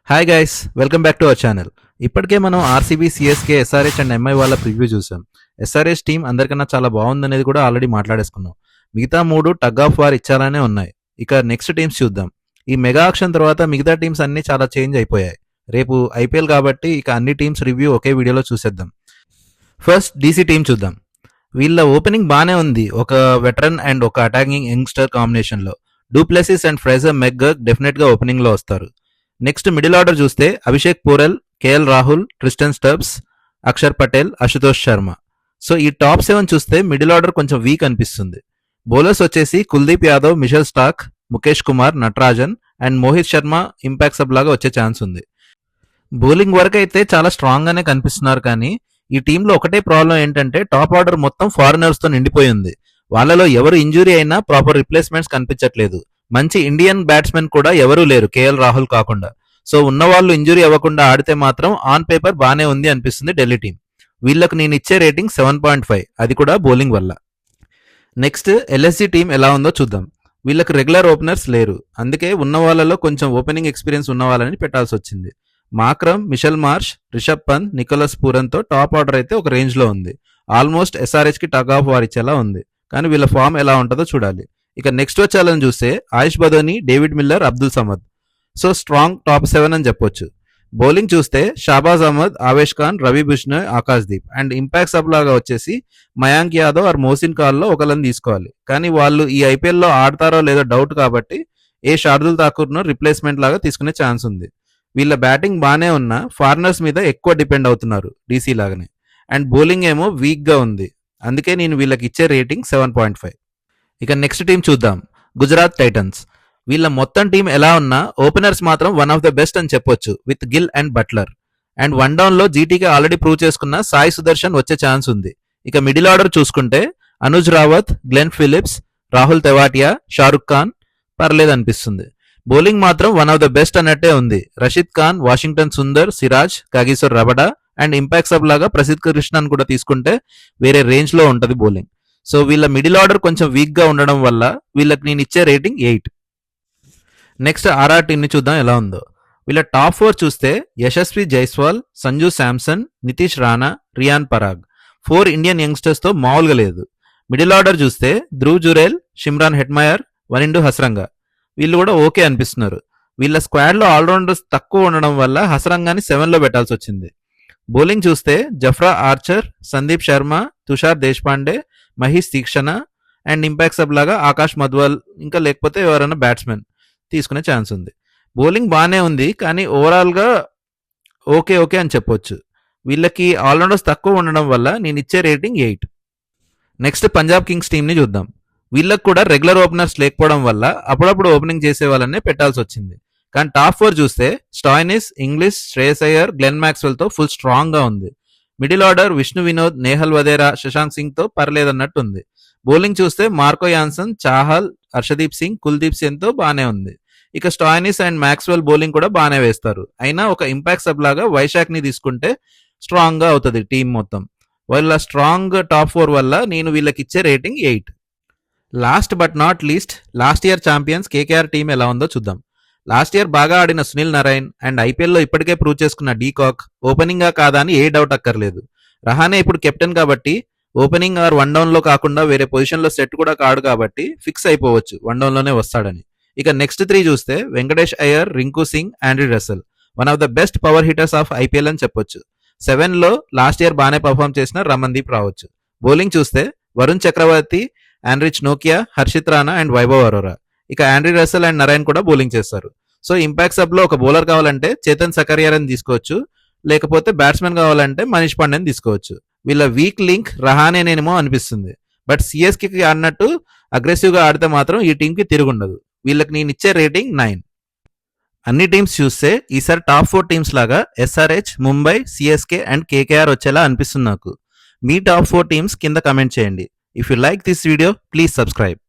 Hi guys, welcome back to our channel. ఇప్పటికే మనం RCB, CSK, SRH and MI వాళ్ళ preview చూసాం. SRH team అందరికన్నా చాలా బాగుందనేది కూడా ఆల్రెడీ మాట్లాడేసుకున్నాం. మిగతా మూడు టగ్ ఆఫ్ వార్ ఇచ్చాలనే ఉన్నాయి. ఇక నెక్స్ట్ టీమ్స్ చూద్దాం. ఈ మెగా ఆక్షన్ తర్వాత మిగతా టీమ్స్ అన్ని చాలా చేంజ్ అయిపోయాయి. రేపు ఐపీఎల్ కాబట్టి ఇక అన్ని టీమ్స్ రివ్యూ ఒకే వీడియోలో చూసేద్దాం. ఫస్ట్ డీసీ టీం చూద్దాం. వీళ్ళ ఓపెనింగ్ బానే ఉంది, ఒక వెటరన్ అండ్ ఒక అటాకింగ్ యంగ్స్టర్ కాంబినేషన్లో. డూప్లెసిస్ అండ్ ఫ్రేజర్ మెక్గర్క్ డెఫినెట్గా ఓపెనింగ్లో వస్తారు. నెక్స్ట్ మిడిల్ ఆర్డర్ చూస్తే Abhishek Porel, KL Rahul, Tristan Stubbs, Akshar Patel, Ashutosh Sharma. So ఈ టాప్ 7 చూస్తే మిడిల్ ఆర్డర్ కొంచెం వీక్ అనిపిస్తుంది. బౌలర్స్ వచ్చేసి Kuldeep Yadav, Mitchell Starc, Mukesh Kumar, Natarajan and Mohit Sharma impact sub లాగా వచ్చే ఛాన్స్ ఉంది. బౌలింగ్ వరకు అయితే చాలా స్ట్రాంగ్ గానే కనిపిస్తున్నారు, కానీ ఈ టీంలో ఒకటే ప్రాబ్లం ఏంటంటే టాప్ ఆర్డర్ మొత్తం ఫారినర్స్ తో నిండిపోయింది. వాళ్ళలో ఎవరు ఇంజురీ అయినా ప్రాపర్ రిప్లేస్మెంట్స్ కనిపించట్లేదు. మంచి ఇండియన్ బ్యాట్స్మెన్ కూడా ఎవరూ లేరు కేఎల్ రాహుల్ కాకుండా. సో ఉన్న వాళ్ళు ఇంజురీ అవ్వకుండా ఆడితే మాత్రం ఆన్ పేపర్ బానే ఉంది అనిపిస్తుంది ఢిల్లీ టీం. వీళ్ళకు నేను ఇచ్చే రేటింగ్ 7.5, అది కూడా బౌలింగ్ వల్ల. నెక్స్ట్ ఎల్ఎస్జీ టీం ఎలా ఉందో చూద్దాం. వీళ్ళకి రెగ్యులర్ ఓపెనర్స్ లేరు, అందుకే ఉన్న వాళ్ళలో కొంచెం ఓపెనింగ్ ఎక్స్పీరియన్స్ ఉన్న వాళ్ళని పెట్టాల్సి వచ్చింది. Markram, Mitchell Marsh, Rishabh Pant, Nicholas పూరన్తో టాప్ ఆర్డర్ అయితే ఒక రేంజ్ లో ఉంది. ఆల్మోస్ట్ ఎస్ఆర్హెచ్ కి టగ్ ఆఫ్ వార్ ఇచ్చేలా ఉంది, కానీ వీళ్ళ ఫామ్ ఎలా ఉంటుందో చూడాలి. ఇక నెక్స్ట్ వచ్చేయాలని చూస్తే Ayush Badoni, David Miller, Abdul Samad. So strong top 7 అని చెప్పొచ్చు. బౌలింగ్ చూస్తే Shahbaz Ahmed, Avesh Khan, Ravi Bishnoi, Akash Deep and impact sub లాగా వచ్చేసి మయాంక్ యాదవ్ ఆర్ మోసిన్ ఖాన్లో ఒకళ్ళని తీసుకోవాలి. కానీ వాళ్ళు ఈ ఐపీఎల్లో ఆడతారో లేదో డౌట్ కాబట్టి ఏ షార్దుల్ ఠాకూర్ను రిప్లేస్మెంట్ లాగా తీసుకునే ఛాన్స్ ఉంది. వీళ్ళ బ్యాటింగ్ బానే ఉన్నా ఫారినర్స్ మీద ఎక్కువ డిపెండ్ అవుతున్నారు డీసీ లాగానే. అండ్ బౌలింగ్ ఏమో వీక్ గా ఉంది, అందుకే నేను వీళ్ళకి ఇచ్చే రేటింగ్ 7.5. ఇక నెక్స్ట్ టీం చూద్దాం, గుజరాత్ టైటన్స్. వీళ్ళ మొత్తం టీం ఎలా ఉన్నా ఓపెనర్స్ మాత్రం వన్ ఆఫ్ ద బెస్ట్ అని చెప్పొచ్చు, with Gill and Buttler. And one down లో జీటీకి ఆల్రెడీ ప్రూవ్ చేసుకున్న సాయి సుదర్శన్ వచ్చే ఛాన్స్ ఉంది. ఇక మిడిల్ ఆర్డర్ చూసుకుంటే అనుజ్ రావత్, గ్లెన్ ఫిలిప్స్, రాహుల్ తెవాటియా, షారుఖ్ ఖాన్ పర్లేదు అనిపిస్తుంది. బౌలింగ్ మాత్రం వన్ ఆఫ్ ద బెస్ట్ అన్నట్టే ఉంది. Rashid Khan, Washington Sundar, Siraj, Kagiso Rabada and impact sub లాగా ప్రసిద్ధ్ కృష్ణన్ కూడా తీసుకుంటే వేరే రేంజ్ లో ఉంటది బౌలింగ్. సో వీళ్ళ మిడిల్ ఆర్డర్ కొంచెం వీక్ గా ఉండడం వల్ల వీళ్ళకి నేను ఇచ్చే రేటింగ్ 8. నెక్స్ట్ ఆర్ఆర్ టీం ని చూద్దాం ఎలా ఉందో. వీళ్ళ టాప్ 4 చూస్తే యశస్వి జైస్వాల్, సంజు శాంసన్, నితీష్ రాణా, రియాన్ పరాగ్. 4 ఇండియన్ యంగ్స్టర్స్ తో మామూలుగా లేదు. మిడిల్ ఆర్డర్ చూస్తే ధ్రువ్ జురేల్, షిమ్రాన్ హెట్మయర్, వనిండు హసరంగా. వీళ్ళు కూడా ఓకే అనిపిస్తున్నారు. వీళ్ళ స్క్వాడ్ లో ఆల్రౌండర్స్ తక్కువ ఉండడం వల్ల హసరంగాని 7 లో పెట్టాల్సి వచ్చింది. బౌలింగ్ చూస్తే Jofra Archer, Sandeep Sharma, Tushar Deshpande, Maheesh Theekshana and impact sub లాగా ఆకాష్ మధ్వాల్, ఇంకా లేకపోతే ఎవరైనా బ్యాట్స్మెన్ తీసుకునే ఛాన్స్ ఉంది. బౌలింగ్ బాగానే ఉంది, కానీ ఓవరాల్ గా ఓకే అని చెప్పొచ్చు. వీళ్ళకి ఆల్రౌండర్స్ తక్కువ ఉండడం వల్ల నేను ఇచ్చే rating 8. Next Punjab Kings team ని చూద్దాం. వీళ్ళకి కూడా రెగ్యులర్ ఓపెనర్స్ లేకపోవడం వల్ల అప్పుడప్పుడు ఓపెనింగ్ చేసే వాళ్ళనే పెట్టాల్సి వచ్చింది. కానీ టాప్ 4 చూస్తే Stoinis, English, Shreyas Iyer, Glenn Maxwell తో ఫుల్ స్ట్రాంగ్ గా ఉంది. మిడిల్ ఆర్డర్ విష్ణు వినోద్, నేహల్ వదేరా, శశాంక్ సింగ్ తో పర్లేదన్నట్టు ఉంది. బౌలింగ్ చూస్తే మార్కో యాన్సన్, చాహల్, హర్షదీప్ సింగ్, కుల్దీప్ సేన్ తో బానే ఉంది. ఇక స్టాయినిస్ అండ్ మ్యాక్స్వెల్ బౌలింగ్ కూడా బానే వేస్తారు. అయినా ఒక ఇంపాక్ట్ సబ్ లాగా వైశాఖ్ ని తీసుకుంటే స్ట్రాంగ్ గా అవుతుంది టీం మొత్తం. వాళ్ళ స్ట్రాంగ్ టాప్ 4 వల్ల నేను వీళ్ళకి ఇచ్చే rating 8. Last but not least, last year champions KKR team ఎలా ఉందో చూద్దాం. లాస్ట్ ఇయర్ బాగా ఆడిన సునీల్ నారాయణ్ అండ్ ఐపీఎల్లో ఇప్పటికే ప్రూవ్ చేసుకున్న డీకాక్ ఓపెనింగ్ గా కాదా అని ఏ డౌట్ అక్కర్లేదు. రహానే ఇప్పుడు కెప్టెన్ కాబట్టి ఓపెనింగ్ ఆర్ వన్ డౌన్ లో కాకుండా వేరే పొజిషన్ లో సెట్ కూడా కాడు కాబట్టి ఫిక్స్ అయిపోవచ్చు వన్ డౌన్ లోనే వస్తాడని. ఇక నెక్స్ట్ 3 చూస్తే Venkatesh Iyer, Rinku Singh, Andrei Russell. One of the best power hitters of IPL అని చెప్పొచ్చు. 7 లో లాస్ట్ ఇయర్ బాగానే పర్ఫామ్ చేసిన రమన్దీప్ రావచ్చు. బౌలింగ్ చూస్తే వరుణ్ చక్రవర్తి, ఆండ్రిచ్ నోకియా, హర్షిత్ రాణా అండ్ వైభవ్ అరోరా. ఇక ఆండ్రీ రసెల్ అండ్ నారాయణ్ కూడా బౌలింగ్ చేస్తారు. సో ఇంపాక్ట్ సబ్ లో ఒక బౌలర్ కావాలంటే చేతన్ సకరియాని తీసుకోవచ్చు, లేకపోతే బ్యాట్స్మెన్ కావాలంటే మనీష్ పాండేని తీసుకోవచ్చు. వీళ్ళ వీక్ లింక్ రహానేనేమో అనిపిస్తుంది. బట్ సిఎస్కి ఆడినట్టు అగ్రెసివ్ గా ఆడితే మాత్రం ఈ టీం కి తిరుగుండదు. వీళ్ళకి నేను ఇచ్చే రేటింగ్ 9. అన్ని టీమ్స్ చూస్తే ఈసారి టాప్ 4 టీమ్స్ లాగా SRH, Mumbai, CSK and KKR వచ్చేలా అనిపిస్తుంది నాకు. మీ టాప్ 4 టీమ్స్ కింద కమెంట్ చేయండి. If you like this video please subscribe.